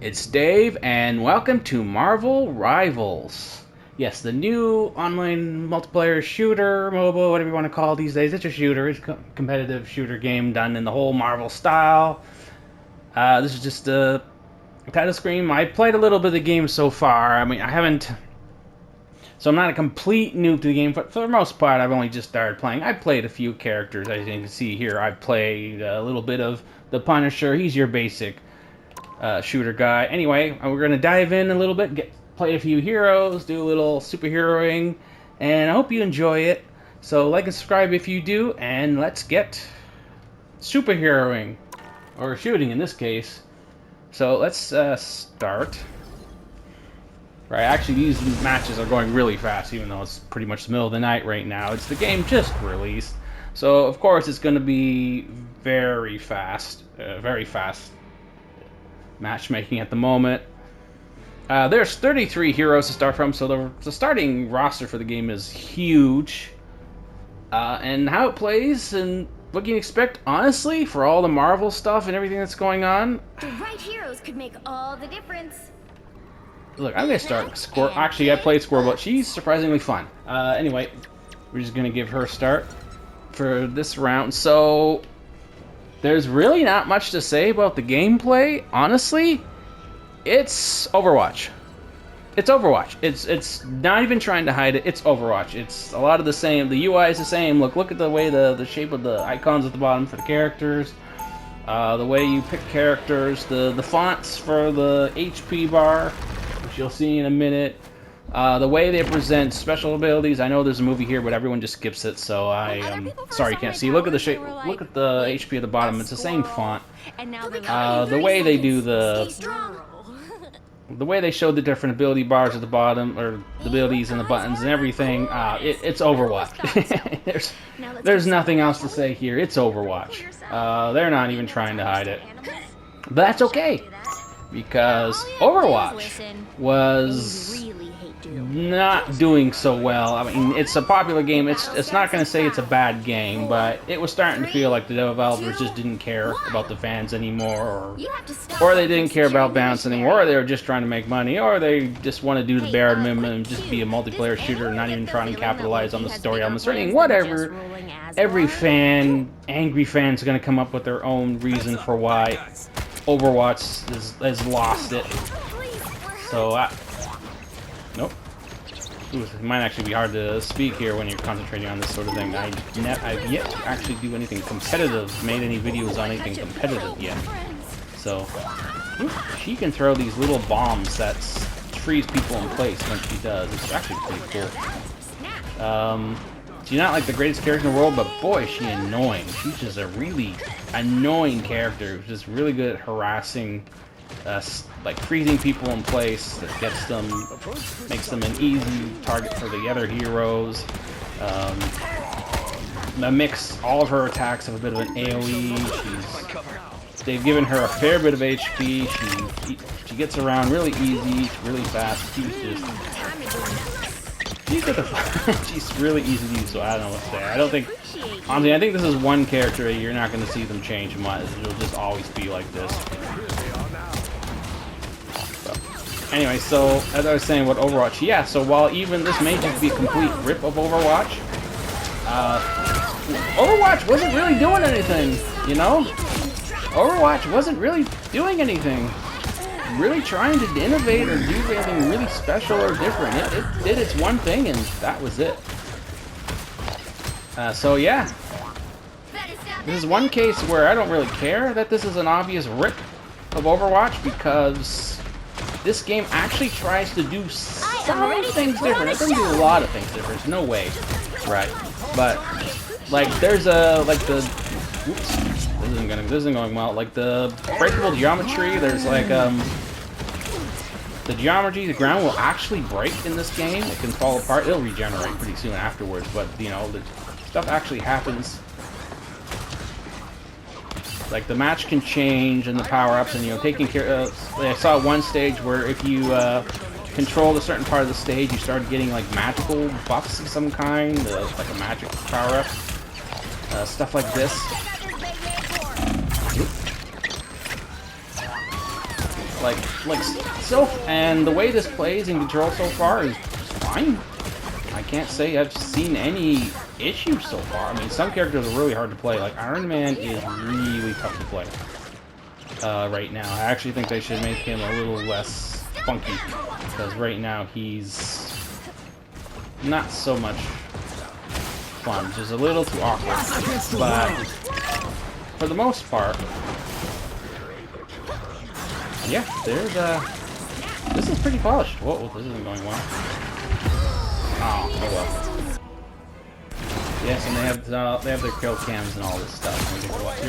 It's Dave, and welcome to Marvel Rivals. Yes, the new online multiplayer shooter, MOBA, whatever you want to call it these days. It's a shooter. It's a competitive shooter game done in the whole Marvel style. This is just a title screen. I played a little bit of the game so far. I mean, I haven't... So I'm not a complete noob to the game, but for the most part, I've only just started playing. I played a few characters, as you can see here. I played a little bit of the Punisher. He's your basic shooter guy. Anyway, we're going to dive in a little bit, play a few heroes, do a little superheroing, and I hope you enjoy it. So like and subscribe if you do, and let's get superheroing, or shooting in this case. So let's start. Right, actually these matches are going really fast, even though it's pretty much the middle of the night right now. It's the game just released, so of course it's going to be very fast matchmaking at the moment. There's 33 heroes to start from, so the starting roster for the game is huge. And how it plays and what you can expect, honestly, for all the Marvel stuff and everything that's going on. The right heroes could make all the difference. Look, I'm gonna start Squirrel. Actually, I played Squirrel, but she's surprisingly fun. Anyway, we're just gonna give her a start for this round. So there's really not much to say about the gameplay, honestly. It's Overwatch. It's Overwatch. It's not even trying to hide it. It's Overwatch. It's a lot of the same. The UI is the same. Look at the way the shape of the icons at the bottom for the characters. The way you pick characters. The fonts for the HP bar, which you'll see in a minute. The way they present special abilities. I know there's a movie here, but everyone just skips it, so sorry you can't see. Look at the shape. Look at the HP at the bottom. It's the same font. The way they do the way they showed the different ability bars at the bottom, or the abilities and the buttons and everything. It's Overwatch. there's nothing else to say here. It's Overwatch. They're not even trying to hide it. But that's okay, because Overwatch was not doing so well. I mean, it's a popular game. It's not going to say it's a bad game, but it was starting to feel like the developers just didn't care about the fans anymore, or they didn't care about balance anymore, or they were just trying to make money, or they just want to do the bare minimum and just be a multiplayer shooter and not even trying to capitalize on the story elements or anything. Whatever. Every angry fan's going to come up with their own reason for why Overwatch has lost it. So, nope. Ooh, it might actually be hard to speak here when you're concentrating on this sort of thing. I've yet to actually do anything competitive, made any videos on anything competitive yet. So, she can throw these little bombs that freeze people in place when she does. It's actually pretty cool. She's not like the greatest character in the world, but boy, is she annoying. She's just a really annoying character who's just really good at harassing, like freezing people in place. That gets them, makes them an easy target for the other heroes. Mix all of her attacks have a bit of an AoE. They've given her a fair bit of HP. She gets around really easy, really fast. She's really easy to use, so I don't know what to say. I don't think, honestly, I think this is one character you're not going to see them change much. It'll just always be like this. So, anyway, so as I was saying about Overwatch, yeah, so while even this may just be a complete rip of Overwatch, Overwatch wasn't really doing anything, you know? Overwatch wasn't really doing anything. Really trying to innovate or do anything really special or different. It did its one thing, and that was it. So yeah, this is one case where I don't really care that this is an obvious rip of Overwatch, because this game actually tries to do some things different. It doesn't do a lot of things different. There's no way, right? But like there's oops. This isn't going well. Like the breakable geometry, there's like the geometry, the ground will actually break in this game. It can fall apart. It'll regenerate pretty soon afterwards, but you know, the stuff actually happens. Like the match can change and the power-ups, and you know, taking care of. I saw one stage where if you controlled a certain part of the stage, you started getting like magical buffs of some kind, like a magic power-up, stuff like this. So, and the way this plays in control so far is fine. I can't say I've seen any issues so far. I mean, some characters are really hard to play. Like Iron Man is really tough to play right now. I actually think they should make him a little less funky, because right now he's not so much fun, just a little too awkward. But for the most part, yeah, there's this is pretty polished. Whoa, this isn't going well. Oh well. Yes, and they have their kill cams and all this stuff.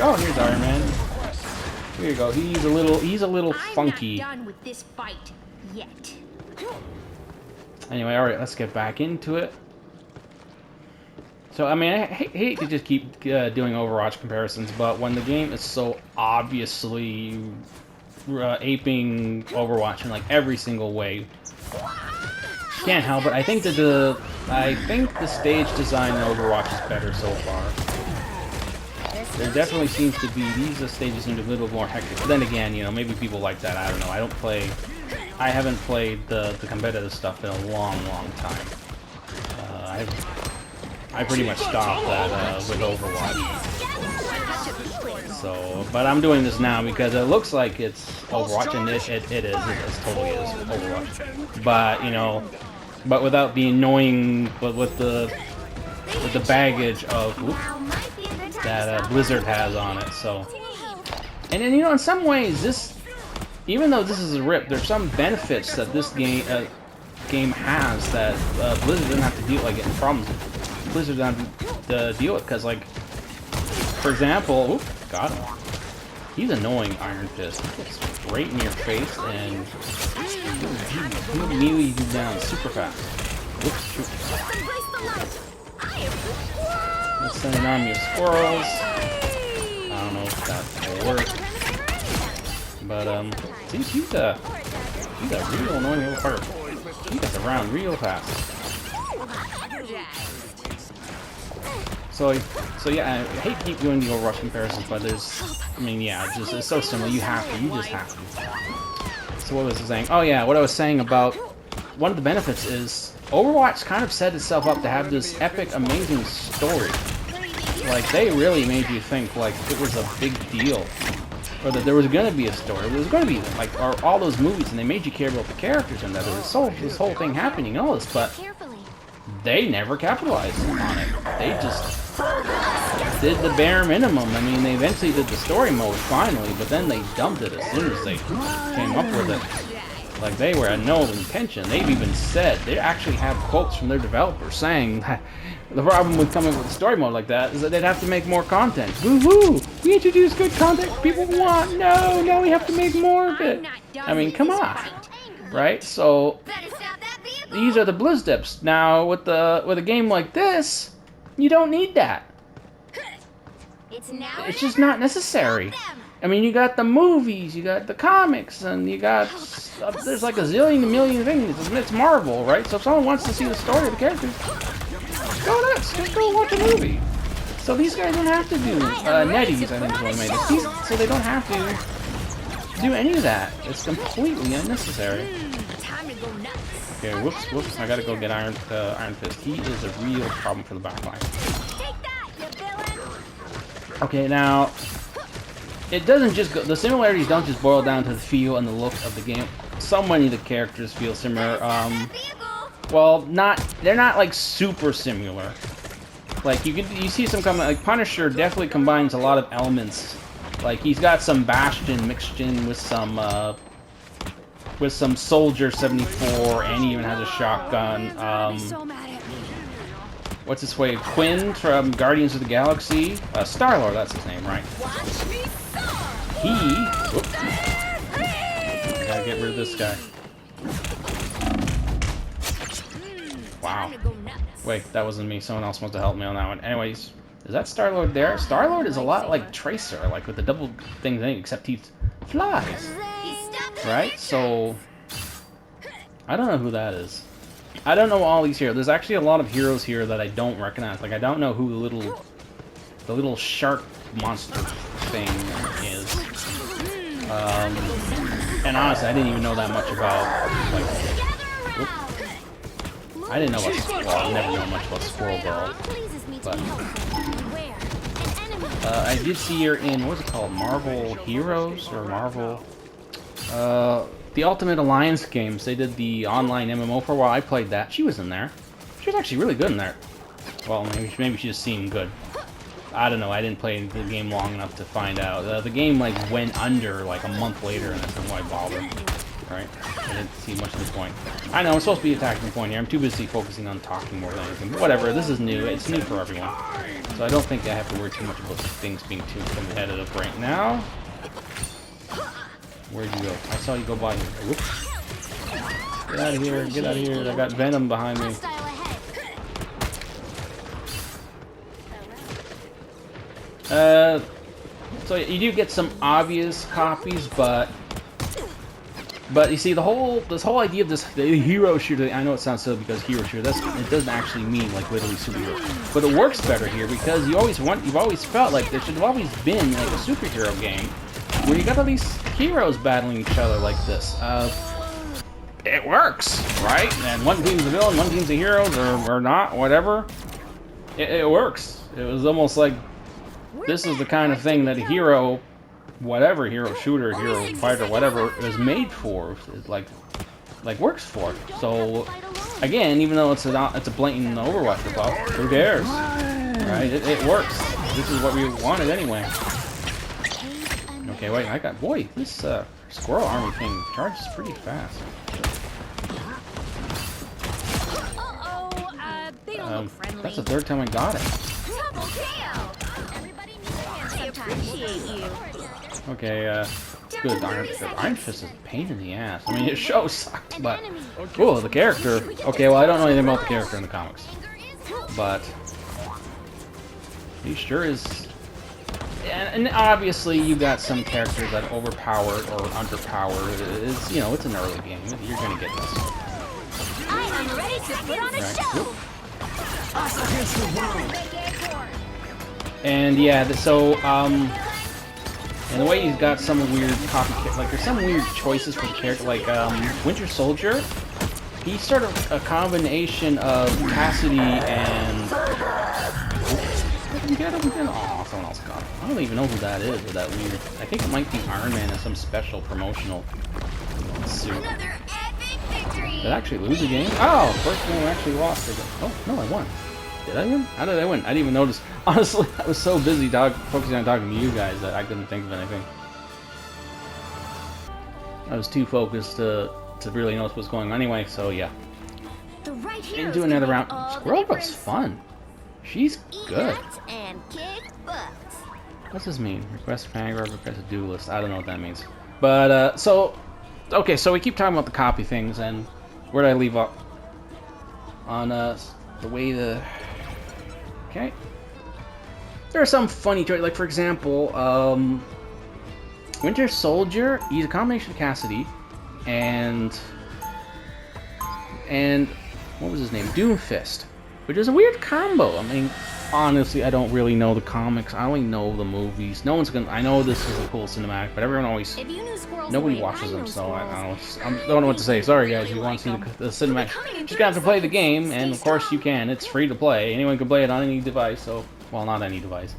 Oh, here's Iron Man. Here you go. He's a little funky. I'm not done with this fight yet. Anyway, all right, let's get back into it. So, I mean, I hate to just keep doing Overwatch comparisons, but when the game is so obviously aping Overwatch in like every single way, can't help it. I think that the stage design in Overwatch is better so far. There definitely seems to be these stages seem to be a little more hectic. But then again, you know, maybe people like that. I don't know. I haven't played the competitive stuff in a long time. I pretty much stopped that with Overwatch. So, but I'm doing this now because it looks like it's Overwatch, and it totally is Overwatch. But you know, but without the annoying, but with the baggage of that Blizzard has on it. So, and then you know, in some ways, this, even though this is a rip, there's some benefits that this game has that Blizzard doesn't have to deal like getting problems. Blizzard doesn't have to deal with, because like, for example, oop, got him. He's annoying, Iron Fist. He gets right in your face and he'll melee you down super fast. Whoops, shoot. Let's send an army of squirrels. I don't know if that will work. But, he's a real annoying little fart. He gets around real fast. So yeah, I hate to keep doing the Overwatch comparisons, but I mean, yeah, it's so similar. You just have to. So what was I saying? Oh yeah, what I was saying about one of the benefits is Overwatch kind of set itself up to have this epic, amazing story. Like, they really made you think like it was a big deal, or that there was going to be a story. There was going to be like all those movies, and they made you care about the characters and that there was this whole thing happening and all this, but they never capitalized on it. They just did the bare minimum. I mean, they eventually did the story mode finally, but then they dumped it as soon as they came up with it. Like, they were had no intention. They've even said, they actually have quotes from their developers saying that the problem with coming with a story mode like that is that they'd have to make more content. Woohoo! We introduced good content people want. No, we have to make more of it. I mean, come on, right? So these are the Blizz dips. Now with a game like this, you don't need that. It's just not necessary. I mean, you got the movies, you got the comics, and you got there's like a million things. It's Marvel, right? So if someone wants to see the story of the characters, go nuts. Just go watch a movie. So these guys don't have to do NetEase, I think is what I made it. So they don't have to do any of that. It's completely unnecessary. Okay, whoops. I gotta go get Iron Fist. He is a real problem for the backline. Okay, now it doesn't just go. The similarities don't just boil down to the feel and the look of the game. So many of the characters feel similar. Well, they're not like super similar. Like you see some like Punisher definitely combines a lot of elements. Like he's got some Bastion mixed in with some Soldier 74, and he even has a shotgun. What's his way? Quinn from Guardians of the Galaxy. Star-Lord, that's his name, right? Whoops. Gotta get rid of this guy. Wow. Wait, that wasn't me. Someone else must have helped me on that one. Anyways, is that Star-Lord there? Star-Lord is a lot like Tracer, like with the double thing, except he flies. Right? So, I don't know who that is. I don't know all these heroes. There's actually a lot of heroes here that I don't recognize. Like, I don't know who the little shark monster thing is. And honestly, I didn't even know that much about, like, whoop. I didn't know about Squirrel. I never know much about Squirrel Girl. But I did see her in, what was it called? Marvel Heroes or Marvel? The Ultimate Alliance games. They did the online MMO for a while. I played that. She was in there. She was actually really good in there. Well, maybe she just seemed good. I don't know. I didn't play the game long enough to find out. The game like went under like a month later, and that's why I bothered. Right? I didn't see much of the point. I know I'm supposed to be attacking the point here. I'm too busy focusing on talking more than anything. But whatever. This is new. It's new for everyone. So I don't think I have to worry too much about things being too competitive right now. Where'd you go? I saw you go by here. Whoops. Get out of here. Get out of here. I got Venom behind me. So you do get some obvious copies, but you see this whole idea of the hero shooter. I know it sounds silly because hero shooter. It doesn't actually mean like literally superhero, but it works better here because you've always felt like there should have always been like a superhero game where you got all these heroes battling each other like this. It works, right? And one team's a villain, one team's a hero, or not, whatever. It works. It was almost like this is the kind of thing that a hero, whatever hero shooter, hero fighter, whatever, is made for. It like works for. So again, even though it's a blatant Overwatch ripoff, who cares, right? It works. This is what we wanted anyway. Okay, wait, boy, this squirrel army thing charges pretty fast. That's the third time I got it. Okay, good. Iron Fist is a pain in the ass. I mean, his show sucked, but cool, the character. Okay, well, I don't know anything about the character in the comics, but he sure is. And obviously, you got some characters that are overpowered or underpowered. It's it's an early game. You're gonna get this. I am ready to put on a show. And yeah, so and the way he's got some weird copycat, like there's some weird choices for the character, like Winter Soldier. He's sort of a combination of Cassidy and. Get him. Oh, someone else got him. I don't even know who that is, or that weird. I think it might be Iron Man in some special promotional suit. Another epic victory. Did I actually lose a game? Oh, first game I actually lost. Oh, no, I won. Did I win? How did I win? I didn't even notice. Honestly, I was so busy focusing on talking to you guys that I couldn't think of anything. I was too focused to really notice what's going on anyway, so yeah. And do another round. Squirrel Girl's fun. She's good. And kick butts. What's this mean? Request paragraph, request a do list. I don't know what that means. But, okay, so we keep talking about the copy things, and where did I leave up? On, the way the... Okay. There are some funny choices, like, for example, Winter Soldier, he's a combination of Cassidy, and what was his name? Doomfist. Which is a weird combo. I mean, honestly, I don't really know the comics. I only know the movies. No one's gonna. I know this is a cool cinematic, but everyone always. Nobody watches them, so I don't know what to say. Sorry, guys. If you want to see the cinematic, you just have to play the game, and of course you can. It's free to play. Anyone can play it on any device. So, well, not any device,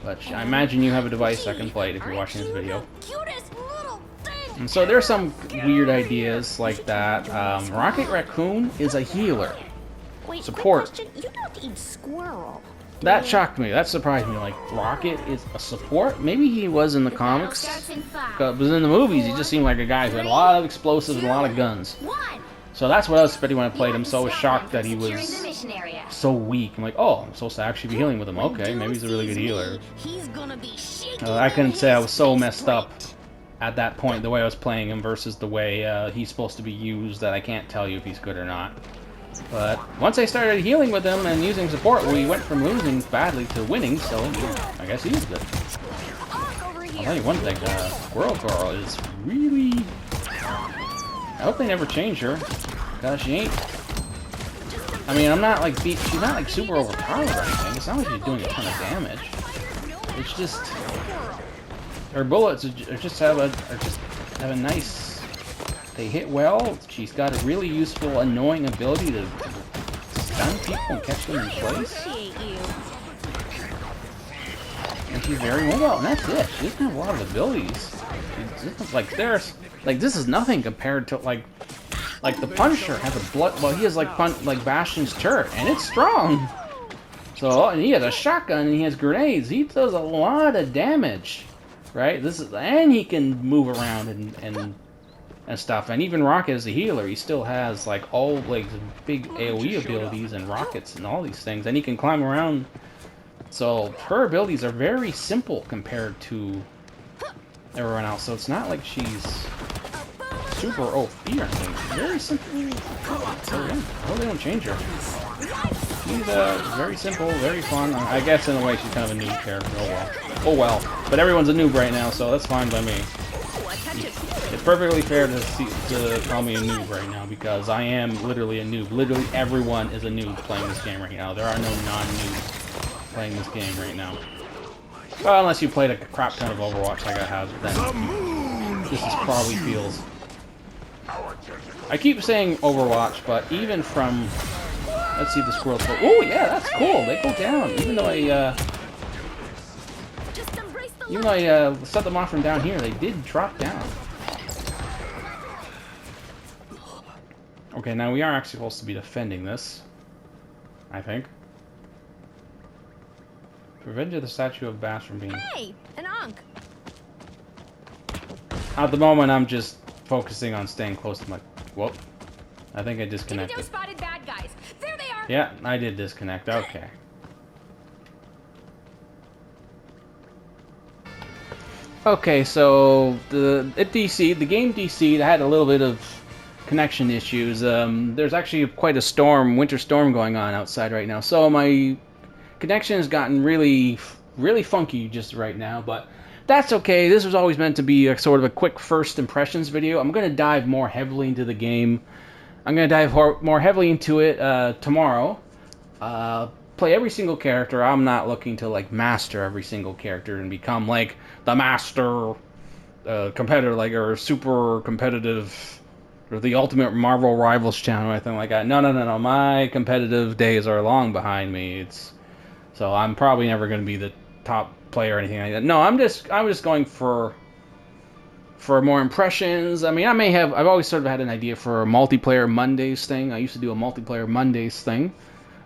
but I imagine you have a device that can play it if you're watching this video. And so there's some weird ideas like that. Rocket Raccoon is a healer. Wait, support. You don't eat squirrel. That shocked me. That surprised me. Like, Rocket is a support? Maybe he was in the comics. But in the movies, he just seemed like a guy who had a lot of explosives and a lot of guns. So that's what I was expecting when I played him. So I was shocked that he was so weak. I'm like, oh, I'm supposed to actually be healing with him. Okay, maybe he's a really good healer. I couldn't say I was so messed up at that point, the way I was playing him versus the way he's supposed to be used, that I can't tell you if he's good or not. But once I started healing with him and using support, we went from losing badly to winning, so I guess he's good. I'll tell you one thing, Squirrel Girl is really... I hope they never change her, because she ain't... I mean, I'm not like... She's not like super overpowered or anything. It's not like she's doing a ton of damage. It's just... Her bullets just have a nice... They hit well. She's got a really useful, annoying ability to stun people and catch them in place. And she's very mobile, and that's it. She doesn't have a lot of abilities. Like this is nothing compared to like the Punisher has a blood. Well, he has like Bastion's turret, and it's strong. So, and he has a shotgun, and he has grenades. He does a lot of damage, right? And he can move around and stuff. And even Rocket as a healer, he still has like all like big AOE abilities and rockets and all these things, and he can climb around. So her abilities are very simple compared to everyone else. So it's not like she's super OP or anything. She's very simple. Oh, they don't change her. She's very simple, very fun. I guess in a way she's kind of a noob character. Oh well. Oh well. But everyone's a noob right now, so that's fine by me. It's perfectly fair to call me a noob right now, because I am literally a noob. Literally everyone is a noob playing this game right now. There are no non-noobs playing this game right now. Well, unless you played a crap ton of Overwatch like I have, then this is probably feels... I keep saying Overwatch, but even from... Let's see if the squirrels go... Oh, yeah, that's cool. They go down. Even though I set them off from down here, they did drop down. Okay, now we are actually supposed to be defending this, I think. Prevented the statue of Bass from being... Hey, an Ankh. At the moment, I'm just focusing on staying close to my... Whoop. I think I disconnected. Spotted bad guys. There they are. Yeah, I did disconnect. Okay. Okay, so the game DC, had a little bit of connection issues. There's actually quite a winter storm going on outside right now. So my connection has gotten really funky just right now, but that's okay. This was always meant to be a sort of a quick first impressions video. I'm going to dive more heavily into the game. I'm going to dive more heavily into it tomorrow. Play every single character. I'm not looking to like master every single character and become like the master competitor, like, or super competitive, or the ultimate Marvel Rivals channel or anything like that. No. My competitive days are long behind me. So I'm probably never going to be the top player or anything like that. No, I'm just going for more impressions. I mean, I've always sort of had an idea for a multiplayer Mondays thing. I used to do a multiplayer Mondays thing,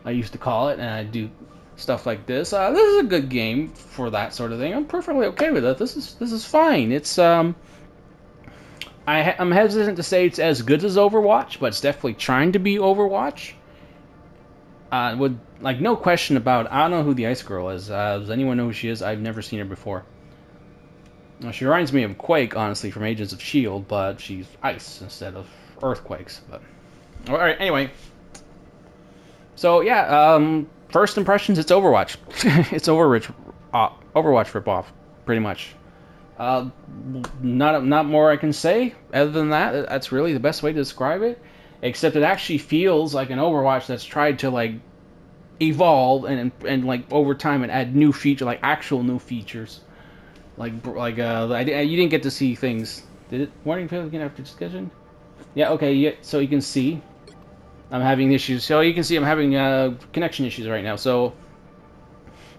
I used to call it, and I do stuff like this. This is a good game for that sort of thing. I'm perfectly okay with it. This is fine. It's I'm hesitant to say it's as good as Overwatch, but it's definitely trying to be Overwatch. With like no question about it. I don't know who the Ice Girl is. Does anyone know who she is? I've never seen her before. Well, she reminds me of Quake, honestly, from Agents of S.H.I.E.L.D., but she's ice instead of earthquakes. But all right, anyway. So yeah, first impressions, it's Overwatch. It's Overwatch ripoff, pretty much. Not more I can say other than that. That's really the best way to describe it. Except it actually feels like an Overwatch that's tried to like evolve and like over time and add new feature, like actual new features. You didn't get to see things. Did it? Warning failed again after discussion. Yeah. Okay. Yeah. So you can see I'm having issues. So you can see I'm having connection issues right now. So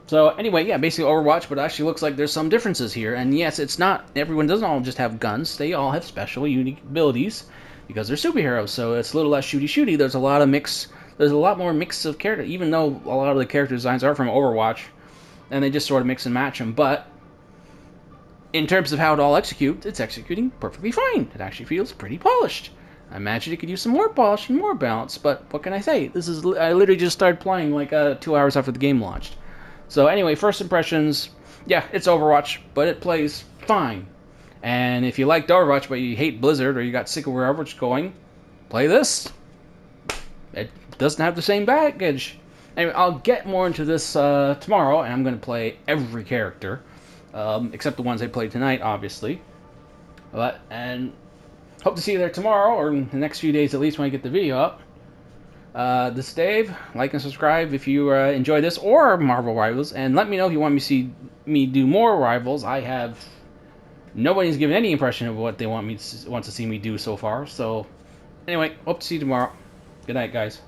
anyway, yeah, basically Overwatch, but it actually looks like there's some differences here. And yes, it's not everyone doesn't all just have guns. They all have special, unique abilities because they're superheroes. So it's a little less shooty. There's a lot of mix. There's a lot more mix of characters, even though a lot of the character designs are from Overwatch, and they just sort of mix and match them. But in terms of how it all executes, it's executing perfectly fine. It actually feels pretty polished. I imagine it could use some more polish and more balance, but what can I say? I literally just started playing like 2 hours after the game launched. So anyway, first impressions, yeah, it's Overwatch, but it plays fine. And if you liked Overwatch but you hate Blizzard or you got sick of where Overwatch going, play this. It doesn't have the same baggage. Anyway, I'll get more into this tomorrow, and I'm going to play every character, except the ones I played tonight, obviously. And hope to see you there tomorrow, or in the next few days at least when I get the video up. This is Dave. Like and subscribe if you enjoy this or Marvel Rivals, and let me know if you want me to see me do more Rivals. I have Nobody's given any impression of what they want to see me do so far. So, anyway, hope to see you tomorrow. Good night, guys.